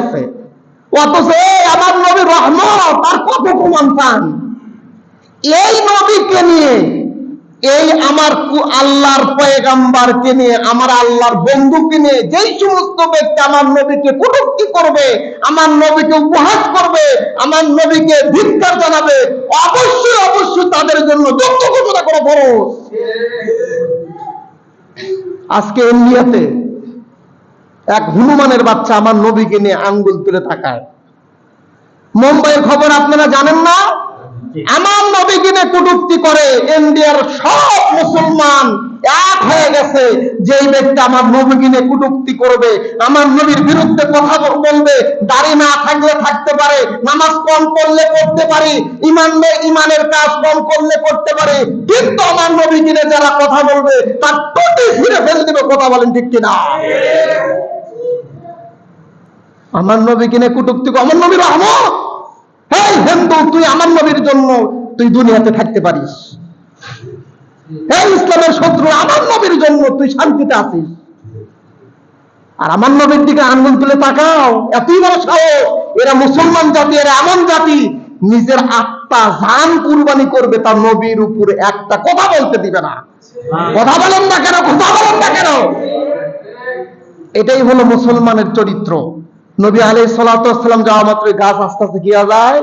আছে, অথচ আমার নবী রহমত আর কত প্রমাণ পান। এই নবীকে নিয়ে, এই আমার আল্লাহর পয়গাম্বারকে নিয়ে, আমার আল্লাহর বন্ধুকে নিয়ে যেই সমস্ত ব্যক্তি আমার নবীকে কটূক্তি করবে, আমার নবীকে উপহাস করবে, আমার নবীকে ধিক্কার জানাবে, অবশ্যই অবশ্যই তাদের জন্য দুঃখ ঘোষণা করা ফরজ। আজকে ইন্ডিয়াতে এক হনুমানের বাচ্চা আমার নবীকে নিয়ে আঙ্গুল তুলে তাকায়। মুম্বাইয়ের খবর আপনারা জানেন না? আমার নবীকে নিয়ে কটূক্তি করে ইন্ডিয়ার সব মুসলমান এক হয়ে গেছে। যেই ব্যক্তি আমার নবীকে নিয়ে কটূক্তি করবে, আমার নবীর বিরুদ্ধে কথা বলবে, দাড়ি না থাকলে থাকতে পারে, নামাজ কম করলে করতে পারে, ইমানের কাজ কম করলে করতে পারে, কিন্তু আমার নবীকে নিয়ে যারা কথা বলবে তার টুটি ছিঁড়ে ফেলে দেবে। কথা বলেন ঠিক কিনা? আমার নবীকে নিয়ে কটূক্তি, আমার নবী রহমত। হেই হিন্দু, তুই আমার নবীর জন্য তুই দুনিয়াতে থাকতে পারিস। হে ইসলামের শত্রু, আমার নবীর জন্য তুই শান্তিতে আছিস, আর আমার নবীর দিকে আঙ্গুল তুলে তাকাও। এতই বড় সাহস! এরা মুসলমান জাতি, এরা এমন জাতি নিজের আত্মা জান কুরবানি করবে তার নবীর উপরে একটা কথা বলতে দিবে না। কথা বলেন না কেন? কথা বলেন না কেন? এটাই হলো মুসলমানের চরিত্র। নবী আলাইহিস সালাতু ওয়াস সালাম যাওয়া মাত্র গাছ আস্তে আস্তে কি হয়ে যায়?